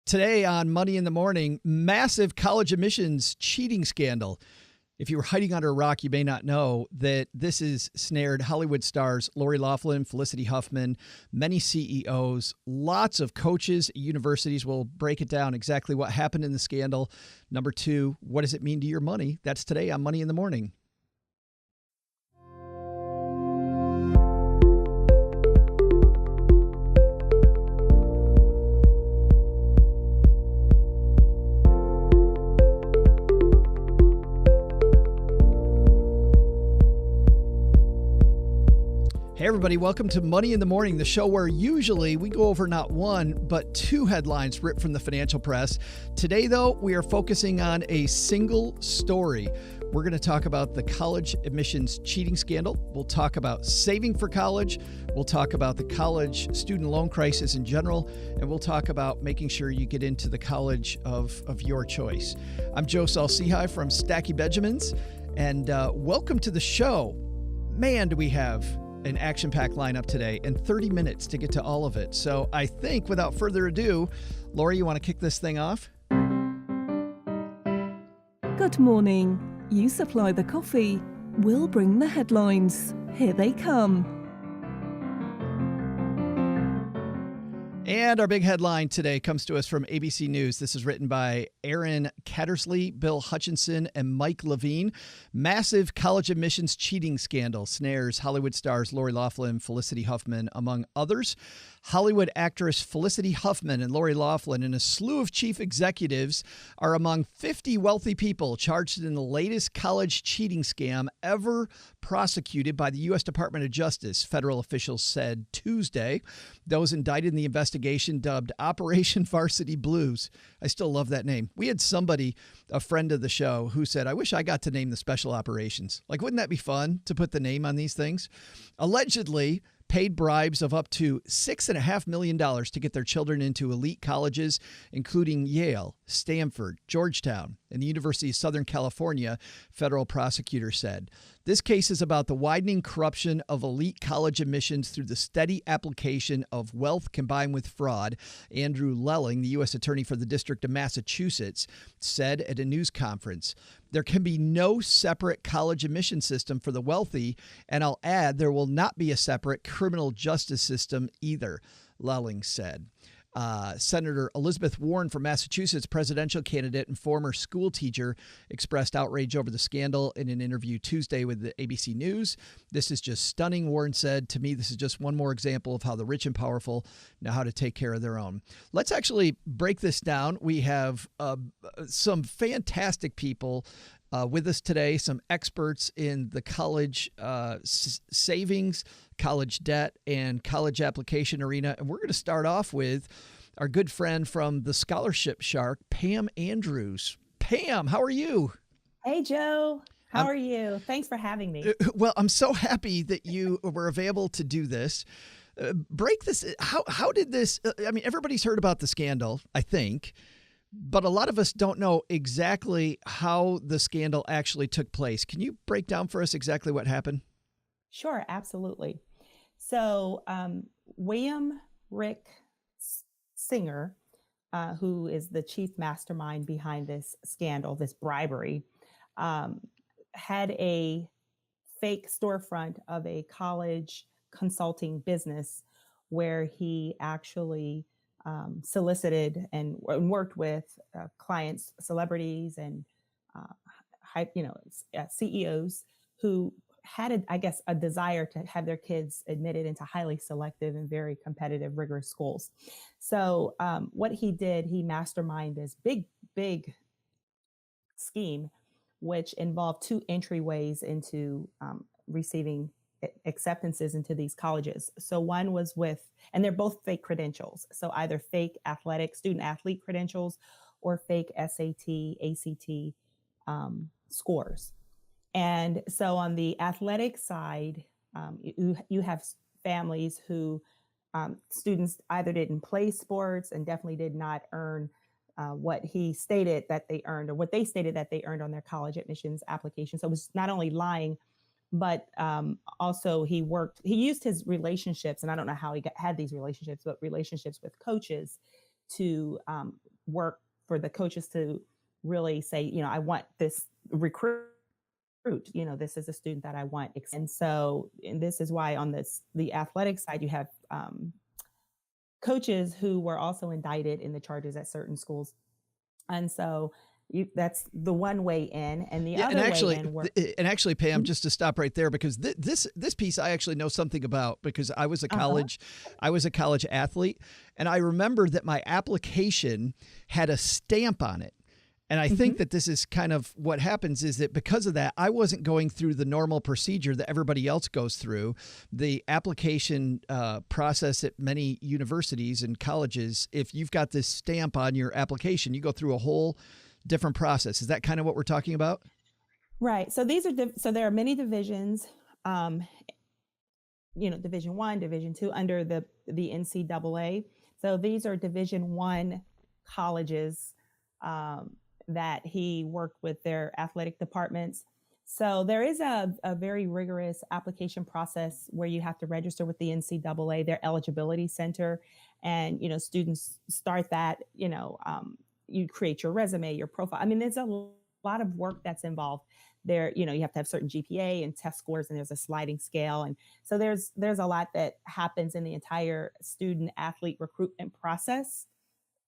Today on Money in the Morning, massive college admissions cheating scandal. If you were hiding under a rock, you may not know that this has snared Hollywood stars Lori Loughlin, Felicity Huffman, many CEOs, lots of coaches at universities. Will break it down exactly what happened in the scandal. Number two, what does it mean to your money? That's today on Money in the Morning. Hey, everybody. Welcome to Money in the Morning, the show where usually we go over not one, but two headlines ripped from the financial press. Today, though, we are focusing on a single story. We're going to talk about the college admissions cheating scandal. We'll talk about saving for college. We'll talk about the college student loan crisis in general. And we'll talk about making sure you get into the college of your choice. I'm Joe Saul-Sehy from Stacky Benjamins. And welcome to the show. Man, do we have an action-packed lineup today and 30 minutes to get to all of it. So I think without further ado, Lori, you want to kick this thing off? Good morning. You supply the coffee. We'll bring the headlines. Here they come. And our big headline today comes to us from ABC News. This is written by Aaron Cattersley, Bill Hutchinson, and Mike Levine. Massive college admissions cheating scandal snares Hollywood stars Lori Loughlin, Felicity Huffman, among others. Hollywood actress Felicity Huffman and Lori Loughlin and a slew of chief executives are among 50 wealthy people charged in the latest college cheating scam ever prosecuted by the U.S. Department of Justice, federal officials said Tuesday. Those indicted in the investigation, dubbed Operation Varsity Blues. I still love that name. We had somebody, a friend of the show, who said, I wish I got to name the special operations. Like, wouldn't that be fun to put the name on these things? Allegedly paid bribes of up to $6.5 million to get their children into elite colleges, including Yale, Stanford, Georgetown, and the University of Southern California, federal prosecutors said. This case is about the widening corruption of elite college admissions through the steady application of wealth combined with fraud, Andrew Lelling, the U.S. Attorney for the District of Massachusetts, said at a news conference. There can be no separate college admission system for the wealthy, and I'll add there will not be a separate criminal justice system either, Lelling said. Senator Elizabeth Warren from Massachusetts, presidential candidate and former school teacher, expressed outrage over the scandal in an interview Tuesday with the ABC News. This is just stunning, Warren said. To me, this is just one more example of how the rich and powerful know how to take care of their own. Let's actually break this down. We have some fantastic people with us today, some experts in the college savings, college debt, and college application arena. And we're going to start off with our good friend from the Scholarship Shark, Pam Andrews. Pam, how are you? Hey, Joe. How are you? Thanks for having me. Well, I'm so happy that you were available to do this. Break this. How did this? I mean, everybody's heard about the scandal, I think, but a lot of us don't know exactly how the scandal actually took place. Can you break down for us exactly what happened? Sure, absolutely. So William Rick Singer, who is the chief mastermind behind this scandal, this bribery, had a fake storefront of a college consulting business where he actually solicited and worked with clients, celebrities, and CEOs who had, a desire to have their kids admitted into highly selective and very competitive, rigorous schools. So what he did, he masterminded this big scheme, which involved two entryways into receiving acceptances into these colleges. So one was and they're both fake credentials. So either fake student athlete credentials or fake SAT, ACT scores. And so on the athletic side, you have families who students either didn't play sports and definitely did not earn what he stated that they earned, or what they stated that they earned on their college admissions application. So it was not only lying, but also he used his relationships, and I don't know how he had these relationships, but relationships with coaches to work for the coaches to really say, I want this recruit, this is a student that I want. And this is why on the athletic side, you have coaches who were also indicted in the charges at certain schools. And so that's the one way in, and the other way in. And actually, Pam, just to stop right there, because this piece I actually know something about, because I was a college athlete, and I remember that my application had a stamp on it. And I think that this is kind of what happens, is that because of that, I wasn't going through the normal procedure that everybody else goes through. The application process at many universities and colleges, if you've got this stamp on your application, you go through a whole different process. Is that kind of what we're talking about? Right. So so there are many divisions, Division I, Division II under the NCAA. So these are Division I colleges that he worked with their athletic departments. So there is a very rigorous application process where you have to register with the NCAA, their eligibility center, and students start that. You create your resume, your profile. I mean, there's a lot of work that's involved there. You have to have certain GPA and test scores, and there's a sliding scale. And so there's a lot that happens in the entire student athlete recruitment process.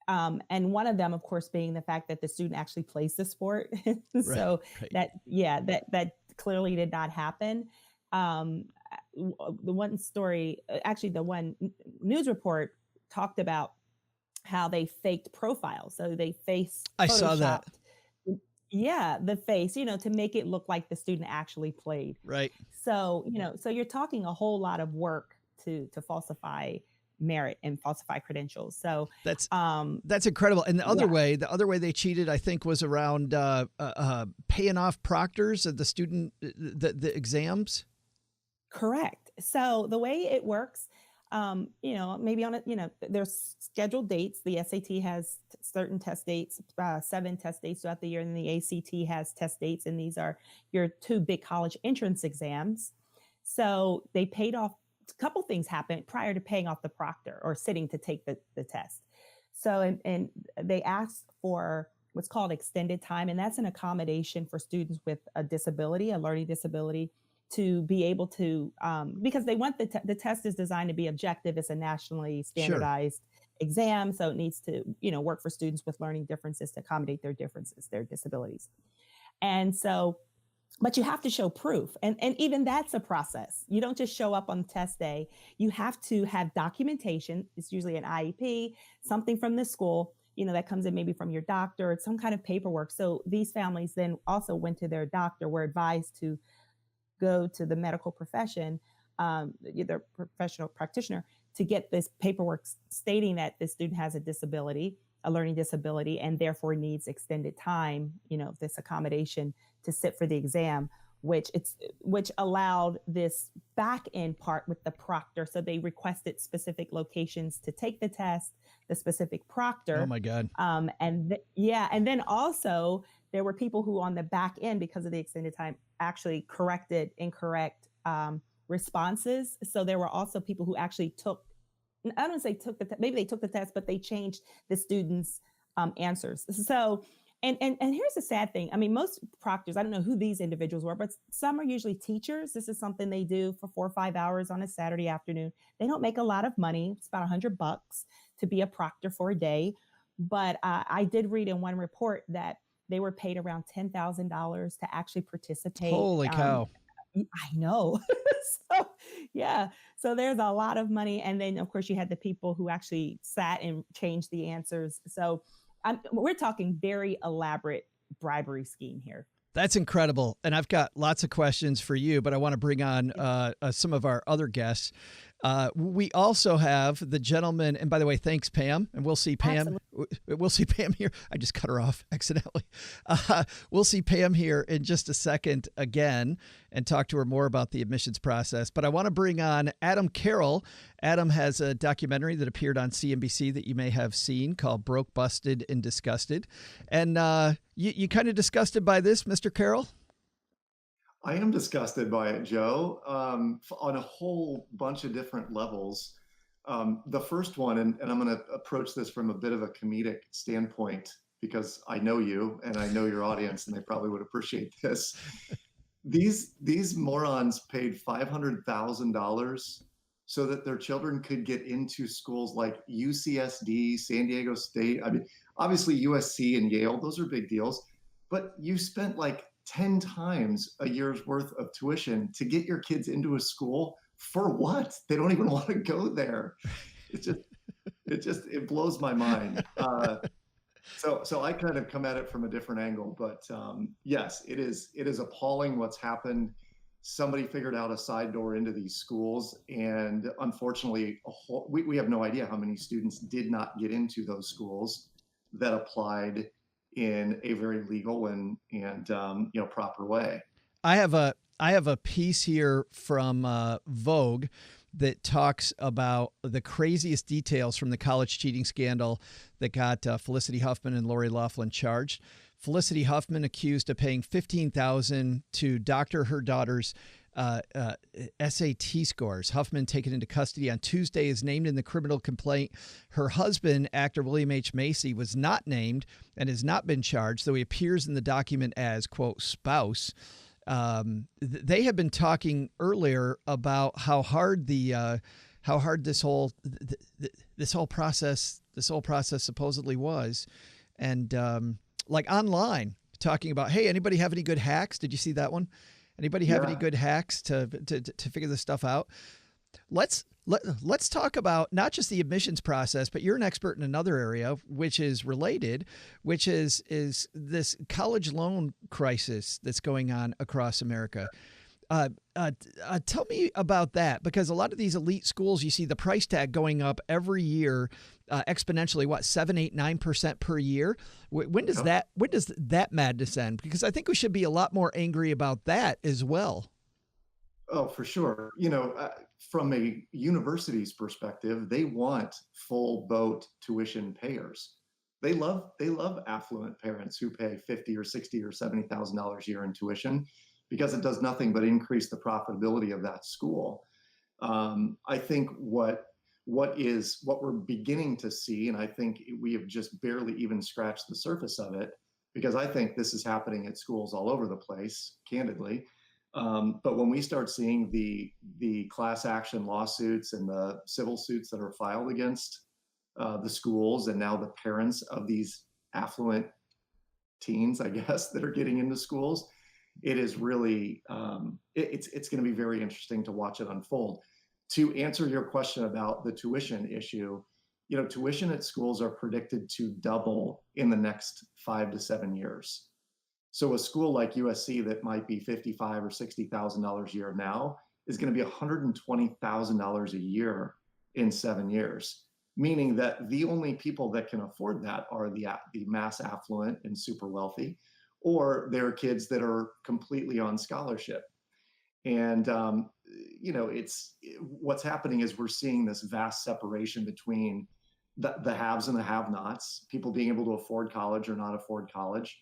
And one of them, of course, being the fact that the student actually plays the sport. So that clearly did not happen. The one story, actually the one news report talked about how they faked profiles. So they I saw that. Yeah, the face, to make it look like the student actually played. Right. So, so you're talking a whole lot of work to falsify merit and falsify credentials. So that's incredible. And the other way they cheated, I think, was around paying off proctors of the student, the exams. Correct. So the way it works, maybe on there's scheduled dates. The SAT has certain test dates, 7 test dates throughout the year, and the ACT has test dates, and these are your 2 big college entrance exams. So they paid off. A couple things happened prior to paying off the proctor or sitting to take the test. So, and they asked for what's called extended time, and that's an accommodation for students with a disability, a learning disability, to be able to, because they want the test is designed to be objective. It's a nationally standardized exam. So it needs to, work for students with learning differences to accommodate their differences, their disabilities. And so, but you have to show proof. And even that's a process. You don't just show up on test day. You have to have documentation. It's usually an IEP, something from the school, that comes in maybe from your doctor, or some kind of paperwork. So these families then also went to their doctor, were advised to go to the medical profession, their professional practitioner, to get this paperwork stating that this student has a disability, a learning disability, and therefore needs extended time, this accommodation to sit for the exam, which allowed this back end part with the proctor. So they requested specific locations to take the test, the specific proctor. Oh my God. And then also there were people who on the back end, because of the extended time, actually corrected incorrect responses. So there were also people who actually I don't say took the test, maybe they took the test, but they changed the students' answers. So, and here's the sad thing. I mean, most proctors, I don't know who these individuals were, but some are usually teachers. This is something they do for 4 or 5 hours on a Saturday afternoon. They don't make a lot of money. It's about $100 to be a proctor for a day. But I did read in one report that they were paid around $10,000 to actually participate. Holy cow. I know. So, yeah. So there's a lot of money. And then, of course, you had the people who actually sat and changed the answers. So we're talking very elaborate bribery scheme here. That's incredible. And I've got lots of questions for you, but I want to bring on some of our other guests. We also have the gentleman, and by the way, thanks, Pam. And we'll see Pam. Absolutely. We'll see Pam here. I just cut her off accidentally. We'll see Pam here in just a second again and talk to her more about the admissions process. But I want to bring on Adam Carroll. Adam has a documentary that appeared on CNBC that you may have seen called Broke, Busted, and Disgusted. And you kind of disgusted by this, Mr. Carroll? I am disgusted by it, Joe, on a whole bunch of different levels. The first one, and I'm going to approach this from a bit of a comedic standpoint because I know you and I know your audience, and they probably would appreciate this. These morons paid $500,000 so that their children could get into schools like UCSD, San Diego State. I mean, obviously USC and Yale, those are big deals, but you spent like 10 times a year's worth of tuition to get your kids into a school for what? They don't even want to go there. It's just, it blows my mind. So I kind of come at it from a different angle, but yes, it is appalling what's happened. Somebody figured out a side door into these schools, and unfortunately, we have no idea how many students did not get into those schools that applied in a very legal and proper way. I have a piece here from Vogue that talks about the craziest details from the college cheating scandal that got Felicity Huffman and Lori Loughlin charged. Felicity Huffman accused of paying $15,000 to doctor her daughter's SAT scores. Huffman, taken into custody on Tuesday, is named in the criminal complaint. Her husband, actor William H. Macy, was not named and has not been charged, though he appears in the document as, quote, spouse. They have been talking earlier about how hard this whole process supposedly was, and like online talking about, hey, anybody have any good hacks? Did you see that one? Anybody have any good hacks to figure this stuff out? Let's talk about not just the admissions process, but you're an expert in another area which is related, which is this college loan crisis that's going on across America. Tell me about that, because a lot of these elite schools, you see the price tag going up every year, exponentially. What, 7, 8, 9% per year? When does that madness end? Because I think we should be a lot more angry about that as well. Oh, for sure. From a university's perspective, they want full boat tuition payers. They love affluent parents who pay $50 or $60 or $70,000 a year in tuition, because it does nothing but increase the profitability of that school. I think what we're beginning to see, and I think we have just barely even scratched the surface of it, because I think this is happening at schools all over the place, candidly. But when we start seeing the class action lawsuits and the civil suits that are filed against the schools, and now the parents of these affluent teens, I guess, that are getting into schools, it is really, it's going to be very interesting to watch it unfold. To answer your question about the tuition issue, tuition at schools are predicted to double in the next 5 to 7 years. So a school like USC that might be $55,000 or $60,000 a year now is going to be $120,000 a year in 7 years, meaning that the only people that can afford that are the mass affluent and super wealthy, or there are kids that are completely on scholarship. And what's happening is we're seeing this vast separation between the haves and the have-nots, people being able to afford college or not afford college.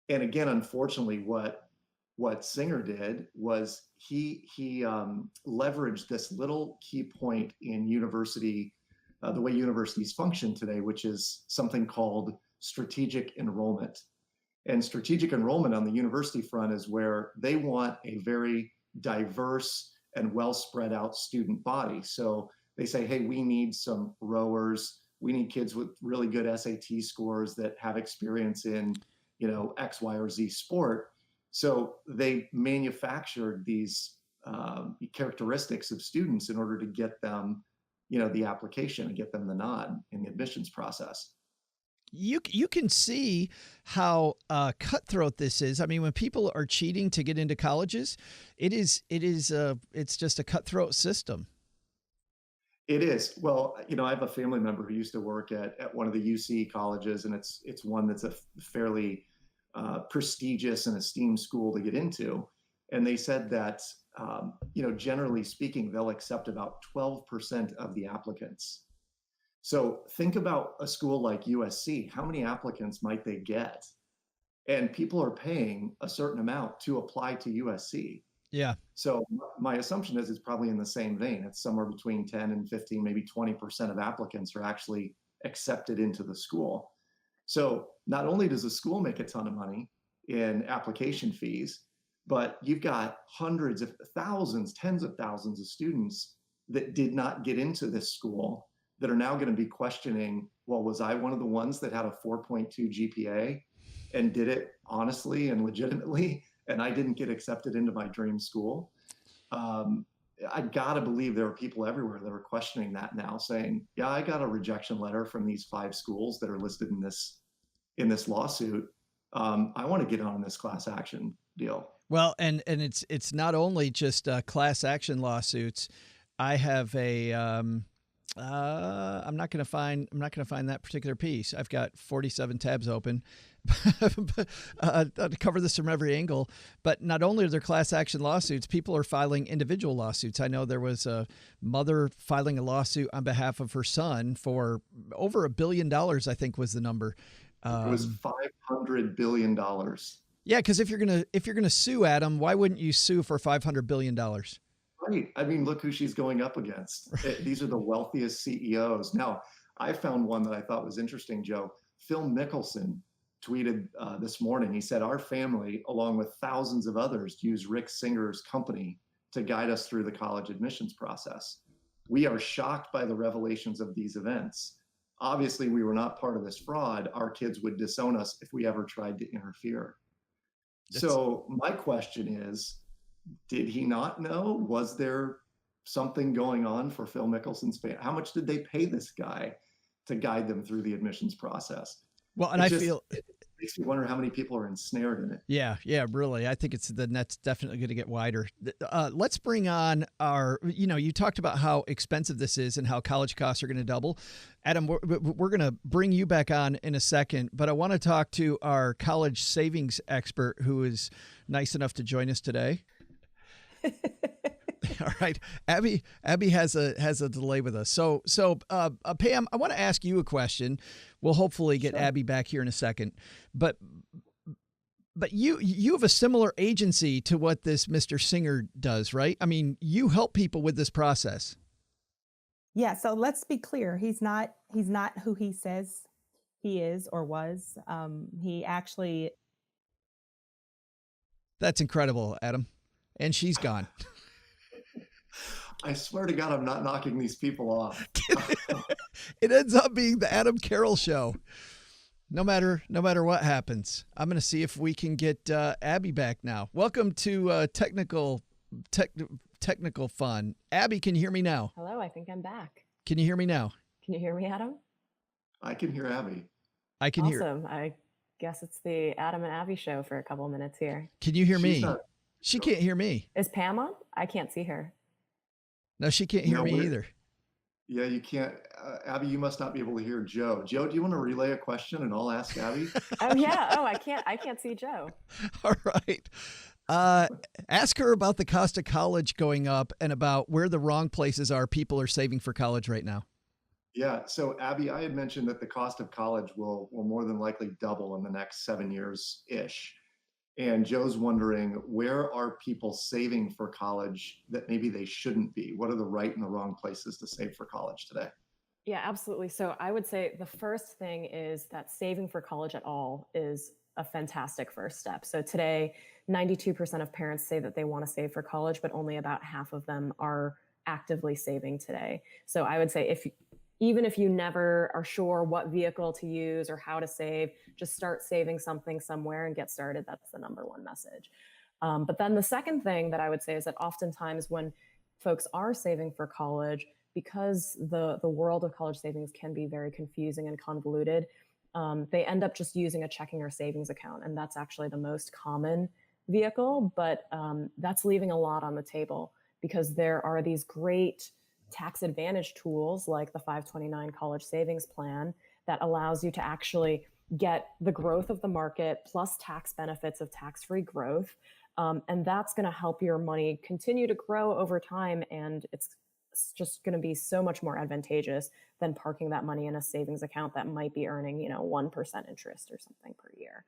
And again, unfortunately, what Singer did was he leveraged this little key point in university, the way universities function today, which is something called strategic enrollment. And strategic enrollment on the university front is where they want a very diverse and well spread out student body. So they say, hey, we need some rowers. We need kids with really good SAT scores that have experience in, X, Y, or Z sport. So they manufactured these characteristics of students in order to get them, the application and get them the nod in the admissions process. You can see how cutthroat this is. I mean, when people are cheating to get into colleges, it's just a cutthroat system. It is. Well, I have a family member who used to work at one of the UC colleges, and it's one that's a fairly prestigious and esteemed school to get into. And they said that, generally speaking, they'll accept about 12% of the applicants. So think about a school like USC. How many applicants might they get? And people are paying a certain amount to apply to USC. Yeah. So my assumption is it's probably in the same vein. It's somewhere between 10 and 15, maybe 20% of applicants are actually accepted into the school. So not only does the school make a ton of money in application fees, but you've got hundreds of thousands, tens of thousands of students that did not get into this school that are now going to be questioning, well, was I one of the ones that had a 4.2 GPA and did it honestly and legitimately, and I didn't get accepted into my dream school? Um, I gotta believe there are people everywhere that are questioning that now, saying, "Yeah, I got a rejection letter from these 5 schools that are listed in this lawsuit. I want to get on this class action deal." Well, and it's not only just class action lawsuits. I have a I'm not going to find that particular piece. I've got 47 tabs open to cover this from every angle. But not only are there class action lawsuits, people are filing individual lawsuits. I know there was a mother filing a lawsuit on behalf of her son for over $1 billion, I think was the number. It was $500 billion. Yeah, because if you're gonna sue Adam, why wouldn't you sue for $500 billion? Right. I mean, look who she's going up against. These are the wealthiest CEOs. Now, I found one that I thought was interesting, Joe. Phil Mickelson tweeted this morning. He said, "Our family, along with thousands of others, use Rick Singer's company to guide us through the college admissions process. We are shocked by the revelations of these events. Obviously, we were not part of this fraud. Our kids would disown us if we ever tried to interfere." That's So my question is, did he not know? Was there something going on for Phil Mickelson's family? How much did they pay this guy to guide them through the admissions process? well, and It I just feel it makes me wonder how many people are ensnared in it. yeah, really. I think the net's definitely going to get wider. Let's bring on our, you talked about how expensive this is and how college costs are going to double. Adam, we're going to bring you back on in a second, but I want to talk to our college savings expert who is nice enough to join us today. All right. Abby has a delay with us. So Pam, I want to ask you a question. We'll hopefully get Sure. Abby back here in a second. But you have a similar agency to what this Mr. Singer does, right? I mean, you help people with this process. Yeah, so let's be clear. He's not who he says he is or was. He actually That's incredible, Adam. And she's gone. I swear to God, I'm not knocking these people off. It ends up being the Adam Carroll show. No matter what happens, I'm going to see if we can get Abby back now. Welcome to technical fun. Abby, can you hear me now? Hello, I think I'm back. Can you hear me now? Can you hear me, Adam? I can hear Abby. I can hear. Awesome. I guess it's the Adam and Abby show for a couple of minutes here. Can you hear She's me? not- She can't hear me. Is Pam on? I can't see her. No, she can't hear No, me we're- either. Yeah, you can't. Abby, you must not be able to hear Joe. Joe, do you want to relay a question and I'll ask Abby? Oh yeah. Oh, I can't see Joe. All right. Ask her about the cost of college going up and about where the wrong places are people are saving for college right now. Yeah. So Abby, I had mentioned that the cost of college will more than likely double in the next 7 years ish. And Joe's wondering, where are people saving for college that maybe they shouldn't be? What are the right and the wrong places to save for college today? Yeah, absolutely. So I would say the first thing is that saving for college at all is a fantastic first step. So today, 92% of parents say that they want to save for college, but only about half of them are actively saving today. So I would say even if you never are sure what vehicle to use or how to save, just start saving something somewhere and get started. That's the number one message. But then the second thing that I would say is that oftentimes when folks are saving for college, because the world of college savings can be very confusing and convoluted, they end up just using a checking or savings account. And that's actually the most common vehicle, but that's leaving a lot on the table because there are these great tax advantage tools like the 529 college savings plan that allows you to actually get the growth of the market plus tax benefits of tax-free growth. And that's going to help your money continue to grow over time. And it's just going to be so much more advantageous than parking that money in a savings account that might be earning, 1% interest or something per year.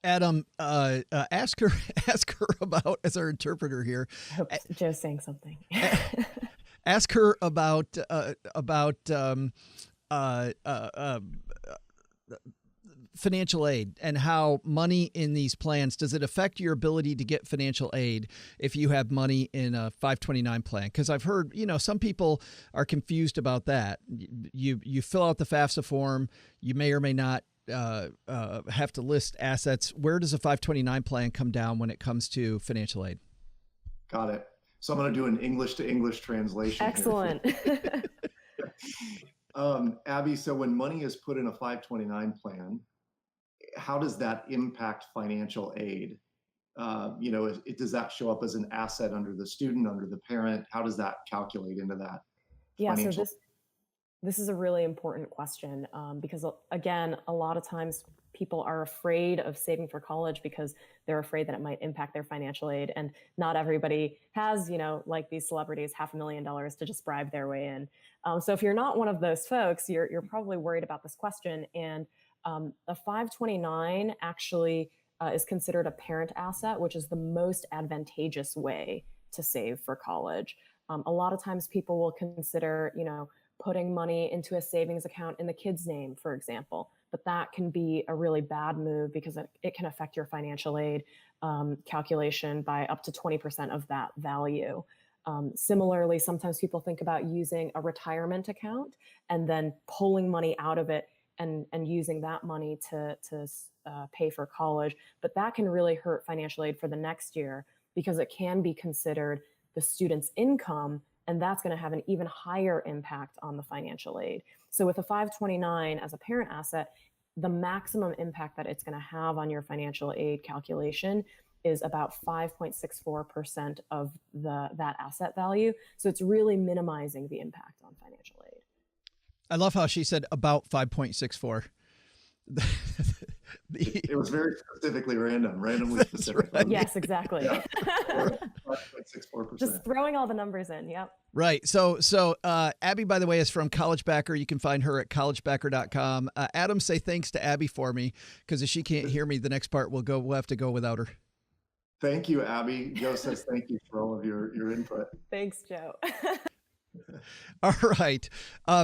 Adam, ask her ask her about, as our interpreter here. I hope Joe's saying something. Ask her about financial aid and how money in these plans, does it affect your ability to get financial aid if you have money in a 529 plan? Because I've heard, some people are confused about that. You fill out the FAFSA form, you may or may not have to list assets. Where does a 529 plan come down when it comes to financial aid? Got it. So I'm going to do an English to English translation. Excellent. Abby, so when money is put in a 529 plan, how does that impact financial aid? Does that show up as an asset under the student, under the parent? How does that calculate into that? Yeah, so this is a really important question because, again, a lot of times people are afraid of saving for college because they're afraid that it might impact their financial aid. And not everybody has, like these celebrities, $500,000 to just bribe their way in. So if you're not one of those folks, you're probably worried about this question. And a 529 actually is considered a parent asset, which is the most advantageous way to save for college. A lot of times people will consider, putting money into a savings account in the kid's name, for example. But that can be a really bad move because it can affect your financial aid calculation by up to 20% of that value. Similarly, sometimes people think about using a retirement account and then pulling money out of it and using that money to pay for college. But that can really hurt financial aid for the next year because it can be considered the student's income, and that's going to have an even higher impact on the financial aid. So with a 529 as a parent asset, the maximum impact that it's going to have on your financial aid calculation is about 5.64% of that asset value. So it's really minimizing the impact on financial aid. I love how she said about 5.64. It was very randomly specific. Right. Yes, exactly. Yeah. 5.64%. Just throwing all the numbers in. Yep. Right. So Abby, by the way, is from CollegeBacker. You can find her at collegebacker.com. Adam, say thanks to Abby for me, because if she can't hear me, the next part we'll have to go without her. Thank you, Abby. Joe says thank you for all of your input. Thanks, Joe. All right.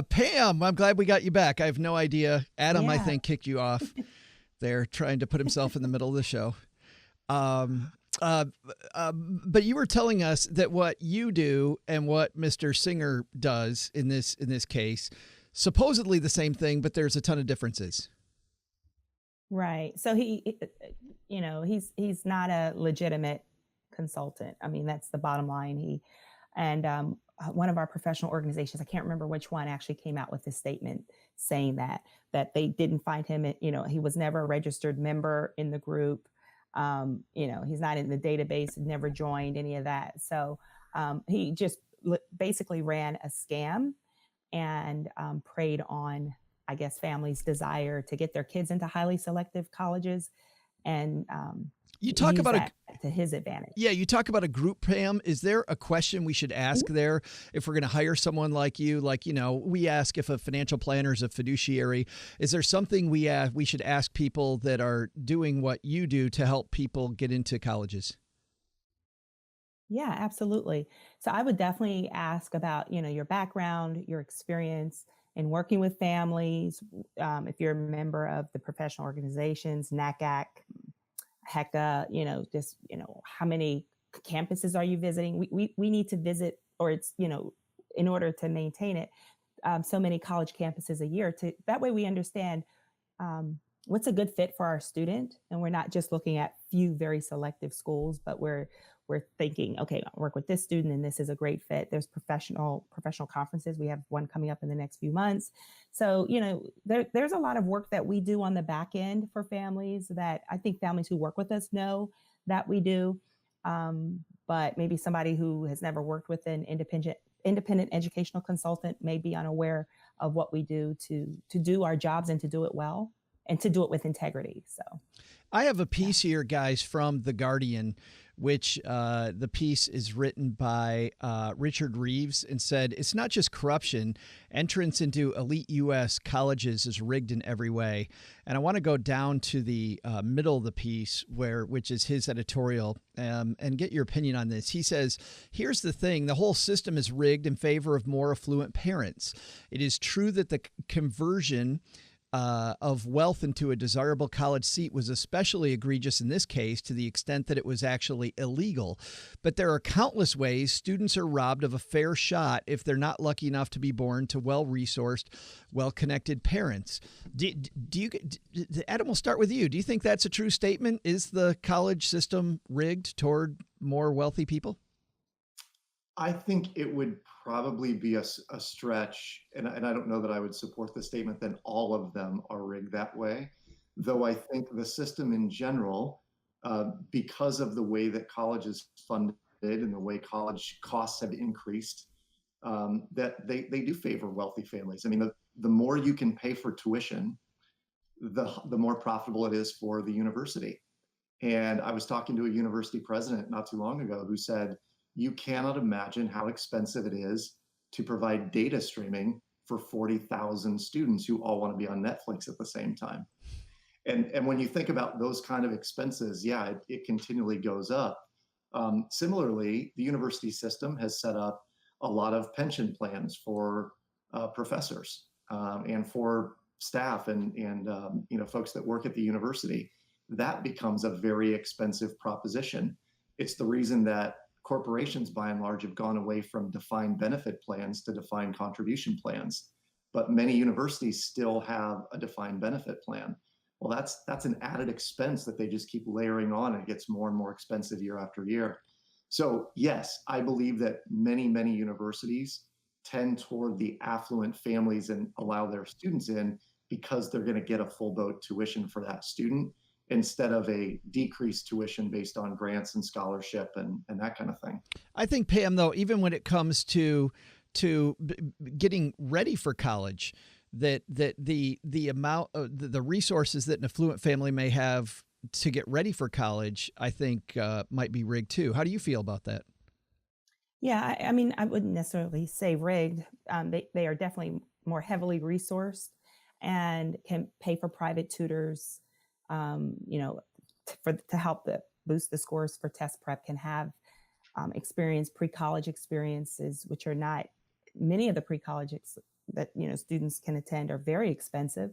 Pam, I'm glad we got you back. I have no idea. Adam, I think, kicked you off there, trying to put himself in the middle of the show. But you were telling us that what you do and what Mr. Singer does in this case, supposedly the same thing, but there's a ton of differences. Right. So he's not a legitimate consultant. I mean, that's the bottom line. One of our professional organizations, I can't remember which one, actually came out with a statement saying that they didn't find him, he was never a registered member in the group. He's not in the database, never joined any of that. So he just basically ran a scam and preyed on, I guess, families' desire to get their kids into highly selective colleges, and you talk about to his advantage. Yeah, you talk about a group, Pam. Is there a question we should ask there if we're going to hire someone like you? Like, we ask if a financial planner is a fiduciary. Is there something we should ask people that are doing what you do to help people get into colleges? Yeah, absolutely. So I would definitely ask about, your background, your experience in working with families. If you're a member of the professional organizations, NACAC, HECA, how many campuses are you visiting? We need to visit, or it's, in order to maintain it, so many college campuses a year. That way we understand what's a good fit for our student. And we're not just looking at few very selective schools, but we're thinking, okay, I'll work with this student and this is a great fit. There's professional conferences. We have one coming up in the next few months. So, there's a lot of work that we do on the back end for families that I think families who work with us know that we do. But maybe somebody who has never worked with an independent educational consultant may be unaware of what we do to do our jobs and to do it well and to do it with integrity. So I have a piece here, guys, from The Guardian, which the piece is written by Richard Reeves, and said, it's not just corruption. Entrance into elite U.S. colleges is rigged in every way. And I want to go down to the middle of the piece, which is his editorial, and get your opinion on this. He says, here's the thing. The whole system is rigged in favor of more affluent parents. It is true that the conversion of wealth into a desirable college seat was especially egregious in this case, to the extent that it was actually illegal. But there are countless ways students are robbed of a fair shot if they're not lucky enough to be born to well-resourced, well-connected parents. Adam, we'll start with you. Do you think that's a true statement? Is the college system rigged toward more wealthy people? I think it would probably be a stretch, and I don't know that I would support the statement that all of them are rigged that way, though I think the system in general, because of the way that college is funded and the way college costs have increased, that they do favor wealthy families. I mean, the more you can pay for tuition, the more profitable it is for the university. And I was talking to a university president not too long ago who said, you cannot imagine how expensive it is to provide data streaming for 40,000 students who all want to be on Netflix at the same time. And when you think about those kind of expenses, yeah, it continually goes up. Similarly, the university system has set up a lot of pension plans for professors and for staff and folks that work at the university. That becomes a very expensive proposition. It's the reason that corporations, by and large, have gone away from defined benefit plans to defined contribution plans. But many universities still have a defined benefit plan. Well, that's an added expense that they just keep layering on, and it gets more and more expensive year after year. So yes, I believe that many, many universities tend toward the affluent families and allow their students in because they're going to get a full boat tuition for that student, instead of a decreased tuition based on grants and scholarship and that kind of thing. I think, Pam, though, even when it comes to getting ready for college, that the amount of the resources that an affluent family may have to get ready for college, I think might be rigged too. How do you feel about that? Yeah, I mean, I wouldn't necessarily say rigged. They are definitely more heavily resourced and can pay for private tutors, to help boost the scores for test prep, can have pre-college experiences, which are not, many of the pre-colleges that, students can attend are very expensive,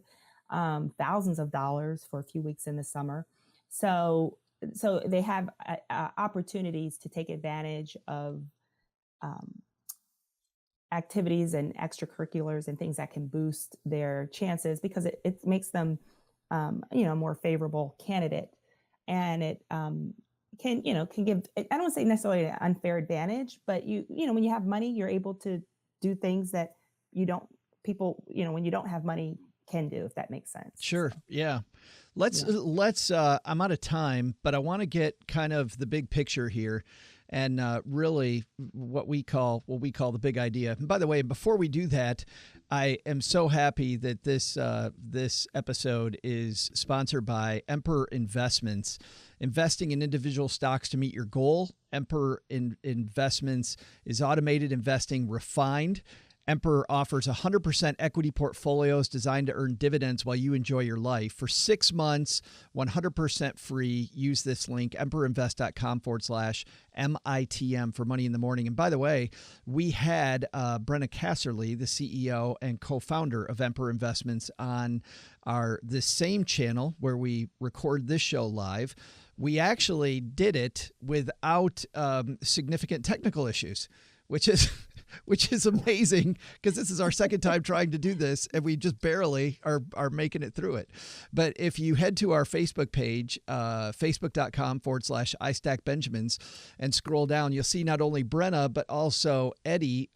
thousands of dollars for a few weeks in the summer. So they have opportunities to take advantage of activities and extracurriculars and things that can boost their chances, because it makes them a more favorable candidate, and it can give, I don't want to say necessarily an unfair advantage, but when you have money, you're able to do things that when you don't have money can do, if that makes sense. Sure. Yeah. Let's I'm out of time, but I want to get kind of the big picture here, and really what we call the big idea. And by the way, before we do that, I am so happy that this episode is sponsored by Emperor Investments. Investing in individual stocks to meet your goal. Emperor Investments is automated investing refined. Emperor offers 100% equity portfolios designed to earn dividends while you enjoy your life. For 6 months, 100% free. Use this link, emperorinvest.com/MITM for Money in the Morning. And by the way, we had Brenna Casserly, the CEO and co-founder of Emperor Investments, on this same channel where we record this show live. We actually did it without significant technical issues, which is amazing, because this is our second time trying to do this, and we just barely are making it through it. But if you head to our Facebook page, facebook.com/iStackBenjamins, and scroll down, you'll see not only Brenna, but also Eddie,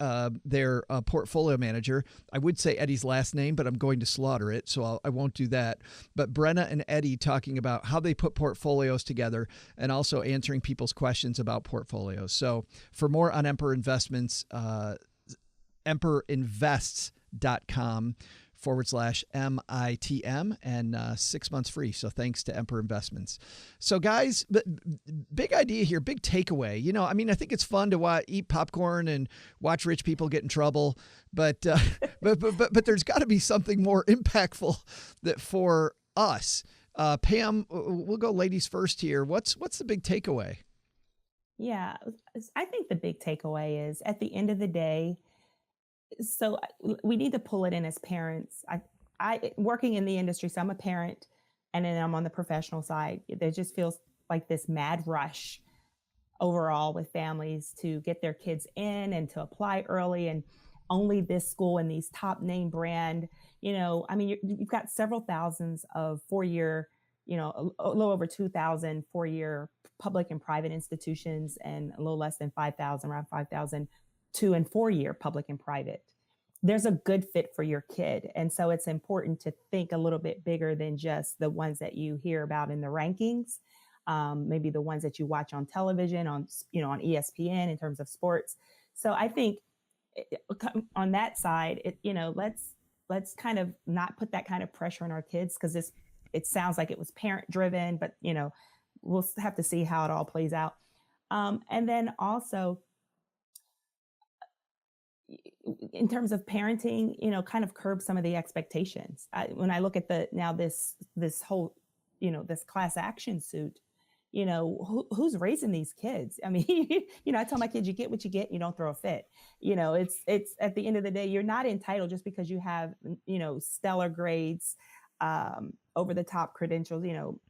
their portfolio manager. I would say Eddie's last name, but I'm going to slaughter it, so I won't do that. But Brenna and Eddie talking about how they put portfolios together, and also answering people's questions about portfolios. So for more on Emperor Investments, emperorinvests.com MITM and 6 months free. So thanks to Emperor Investments. So guys, big idea here, big takeaway. You know, I mean, I think it's fun to eat popcorn and watch rich people get in trouble, but there's got to be something more impactful that for us. Pam, we'll go ladies first here. What's the big takeaway? Yeah, I think the big takeaway is at the end of the day, so we need to pull it in as parents. I working in the industry, so I'm a parent and then I'm on the professional side. There just feels like this mad rush overall with families to get their kids in and to apply early, and only this school and these top name brand, I mean, you've got several thousands of 4-year, a little over 2,000 4-year public and private institutions, and a little less than 5,000, around 5,000 2- and 4-year public and private. There's a good fit for your kid. And so it's important to think a little bit bigger than just the ones that you hear about in the rankings. Maybe the ones that you watch on television, on ESPN in terms of sports. So I think on that side, let's kind of not put that kind of pressure on our kids, because it sounds like it was parent driven, but we'll have to see how it all plays out. And then also, in terms of parenting, kind of curb some of the expectations. When I look at this whole, this class action suit, who's raising these kids? I mean, I tell my kids, you get what you get, you don't throw a fit. It's at the end of the day, you're not entitled just because you have, stellar grades, over the top credentials,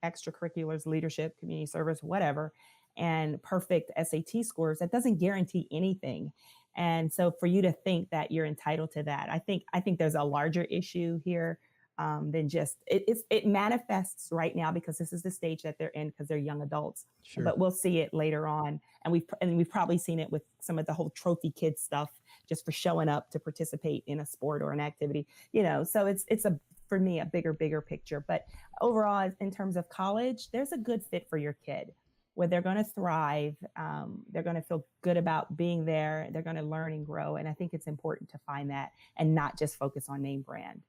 extracurriculars, leadership, community service, whatever, and perfect SAT scores. That doesn't guarantee anything. And so for you to think that you're entitled to that, I think there's a larger issue here than just it manifests right now because this is the stage that they're in because they're young adults. Sure. But we'll see it later on, and we've probably seen it with some of the whole trophy kid stuff, just for showing up to participate in a sport or an activity. So it's for me a bigger picture. But overall, in terms of college, there's a good fit for your kid, where they're going to thrive. They're going to feel good about being there. They're going to learn and grow. And I think it's important to find that and not just focus on name brand.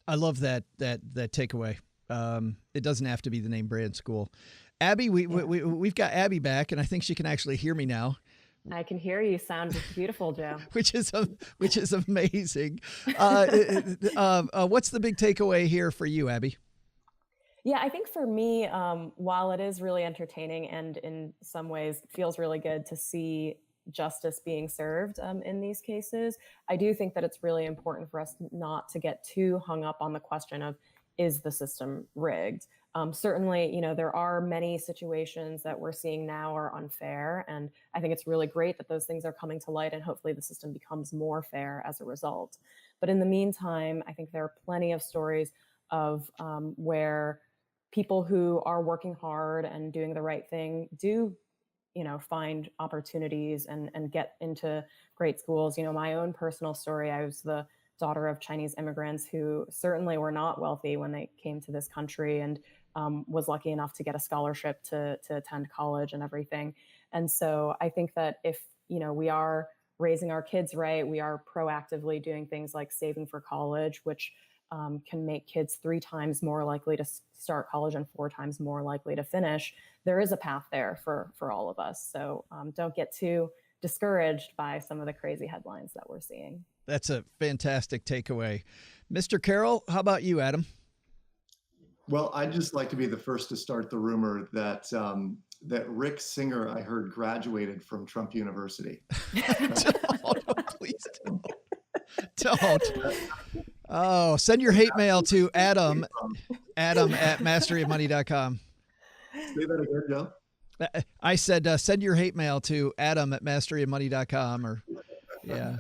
I love that takeaway. It doesn't have to be the name brand school. Abby, we've got Abby back, and I think she can actually hear me now. I can hear you. Sound beautiful, Joe. which is amazing. What's the big takeaway here for you, Abby? Yeah, I think for me, while it is really entertaining and in some ways feels really good to see justice being served in these cases, I do think that it's really important for us not to get too hung up on the question of, is the system rigged? Certainly, there are many situations that we're seeing now are unfair. And I think it's really great that those things are coming to light, and hopefully the system becomes more fair as a result. But in the meantime, I think there are plenty of stories of where people who are working hard and doing the right thing do, find opportunities and get into great schools. My own personal story, I was the daughter of Chinese immigrants who certainly were not wealthy when they came to this country, and was lucky enough to get a scholarship to attend college and everything. And so I think that if, we are raising our kids right, we are proactively doing things like saving for college, which can make kids 3 times more likely to start college and 4 times more likely to finish. There is a path there for all of us. So don't get too discouraged by some of the crazy headlines that we're seeing. That's a fantastic takeaway. Mr. Carroll, how about you, Adam? Well, I'd just like to be the first to start the rumor that that Rick Singer, I heard, graduated from Trump University. Please don't. Oh, send your hate mail to Adam at masteryofmoney.com. Say that again, Joe. I said, send your hate mail to Adam at masteryofmoney.com, or yeah.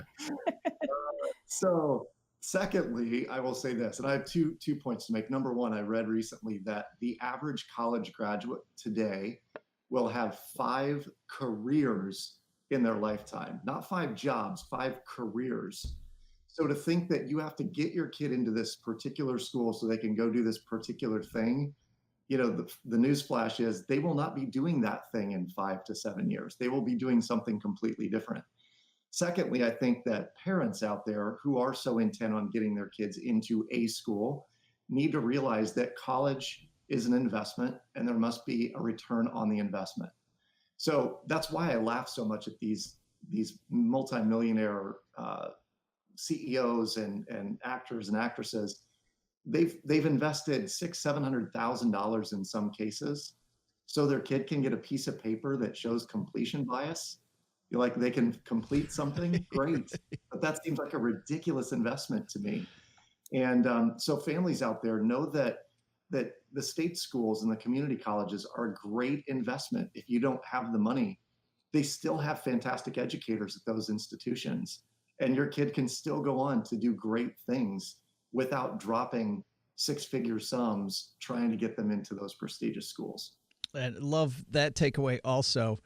So secondly, I will say this, and I have two points to make. Number one, I read recently that the average college graduate today will have 5 careers in their lifetime, not 5 jobs, 5 careers. So to think that you have to get your kid into this particular school so they can go do this particular thing, the news flash is they will not be doing that thing in 5 to 7 years. They will be doing something completely different. Secondly, I think that parents out there who are so intent on getting their kids into a school need to realize that college is an investment and there must be a return on the investment. So that's why I laugh so much at these multimillionaire CEOs and actors and actresses. They've invested $600,000-$700,000 in some cases, so their kid can get a piece of paper that shows completion bias. You're like, they can complete something, great, but that seems like a ridiculous investment to me. And so families out there know that the state schools and the community colleges are a great investment. If you don't have the money, they still have fantastic educators at those institutions, and your kid can still go on to do great things without dropping six-figure sums trying to get them into those prestigious schools. And love that takeaway also.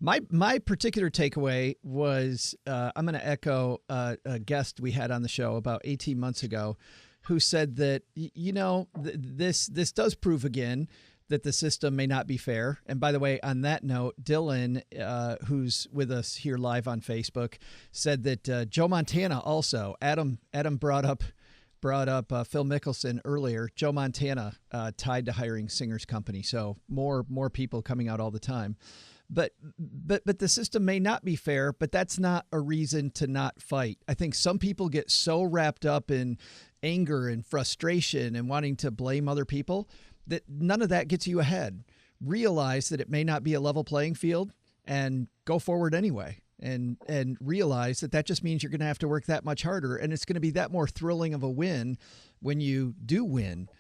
My particular takeaway was I'm going to echo a guest we had on the show about 18 months ago who said that, this does prove again that the system may not be fair. And by the way, on that note, Dylan, who's with us here live on Facebook, said that Joe Montana also, Adam brought up Phil Mickelson earlier. Joe Montana tied to hiring Singer's Company. So more people coming out all the time. But the system may not be fair, but that's not a reason to not fight. I think some people get so wrapped up in anger and frustration and wanting to blame other people that none of that gets you ahead. Realize that it may not be a level playing field and go forward anyway. And realize that just means you're going to have to work that much harder, and it's going to be that more thrilling of a win when you do win.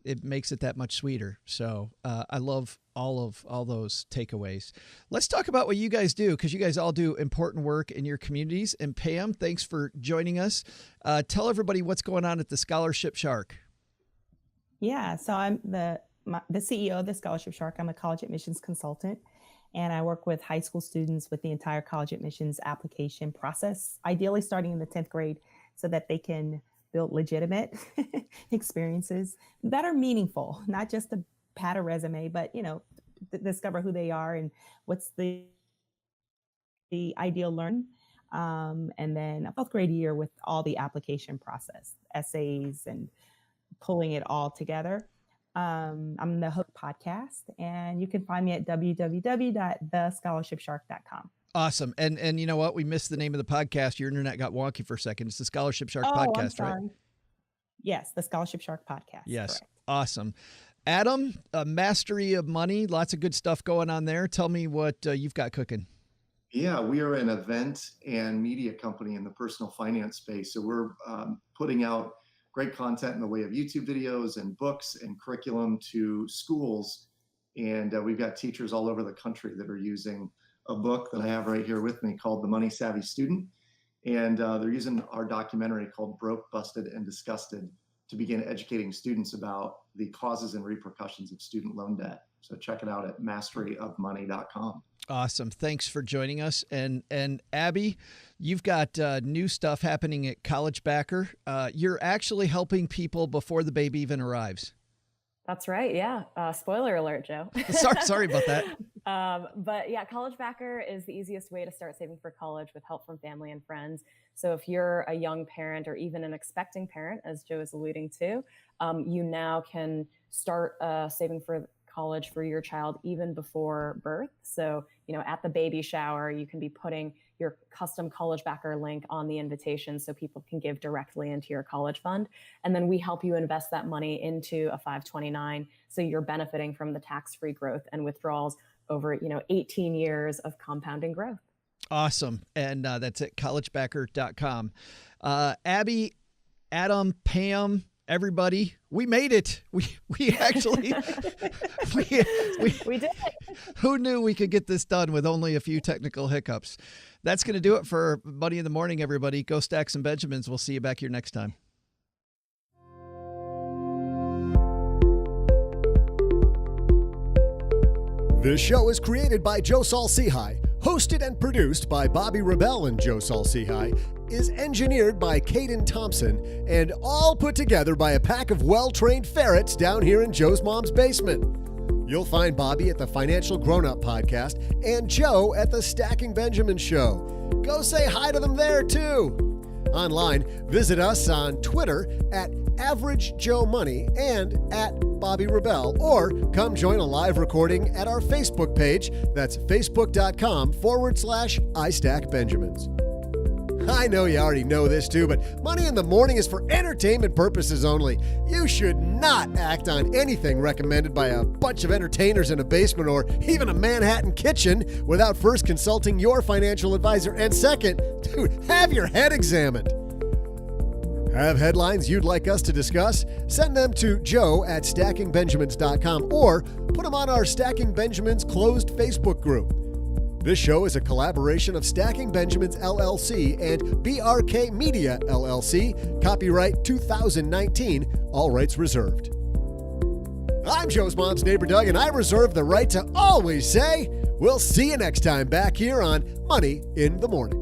It makes it that much sweeter. So I love all those takeaways. Let's talk about what you guys do, because you guys all do important work in your communities. And Pam, thanks for joining us. Tell everybody what's going on at the Scholarship Shark. Yeah, so I'm the CEO of the Scholarship Shark. I'm a college admissions consultant, and I work with high school students with the entire college admissions application process, ideally starting in the 10th grade so that they can build legitimate experiences that are meaningful, not just to pad a resume, but, discover who they are and what's the ideal learn. And then a 4th grade year with all the application process, essays and pulling it all together. I'm the host podcast, and you can find me at www.thescholarshipshark.com. Awesome. And you know what? We missed the name of the podcast. Your internet got wonky for a second. It's the Scholarship Shark podcast, I'm sorry. Right? Yes, the Scholarship Shark podcast. Yes. Correct. Awesome. Adam, Mastery of Money, lots of good stuff going on there. Tell me what you've got cooking. Yeah, we are an event and media company in the personal finance space. So we're putting out great content in the way of YouTube videos and books and curriculum to schools. And we've got teachers all over the country that are using a book that I have right here with me called The Money Savvy Student. And they're using our documentary called Broke, Busted, and Disgusted to begin educating students about the causes and repercussions of student loan debt. So check it out at masteryofmoney.com. Awesome. Thanks for joining us. And Abby, you've got new stuff happening at College Backer. You're actually helping people before the baby even arrives. That's right. Yeah. Spoiler alert, Joe. Sorry about that. But yeah, College Backer is the easiest way to start saving for college with help from family and friends. So if you're a young parent or even an expecting parent, as Joe is alluding to, you now can start saving for college for your child even before birth. So, at the baby shower, you can be putting your custom College Backer link on the invitation so people can give directly into your college fund. And then we help you invest that money into a 529. So you're benefiting from the tax-free growth and withdrawals over, 18 years of compounding growth. Awesome. And that's at collegebacker.com. Abby, Adam, Pam, everybody, we made it. We actually, we did it. Who knew we could get this done with only a few technical hiccups? That's going to do it for Money in the Morning, everybody. Go stack some Benjamins. We'll see you back here next time. This show is created by Joe Saul-Sehy, hosted and produced by Bobby Rebell and Joe Saul-Sehy, is engineered by Caden Thompson, and all put together by a pack of well-trained ferrets down here in Joe's mom's basement. You'll find Bobby at the Financial Grown Up Podcast and Joe at the Stacking Benjamin Show. Go say hi to them there, too. Online, visit us on Twitter at Average Joe Money and at Bobby Rebell, or come join a live recording at our Facebook page. That's facebook.com/iStackBenjamins. I know you already know this too, but Money in the Morning is for entertainment purposes only. You should not act on anything recommended by a bunch of entertainers in a basement or even a Manhattan kitchen without first consulting your financial advisor. And second, dude, have your head examined. Have headlines you'd like us to discuss? Send them to Joe at stackingbenjamins.com or put them on our Stacking Benjamins closed Facebook group. This show is a collaboration of Stacking Benjamins LLC and BRK Media LLC. Copyright 2019, all rights reserved. I'm Joe's mom's neighbor Doug, and I reserve the right to always say, we'll see you next time back here on Money in the Morning.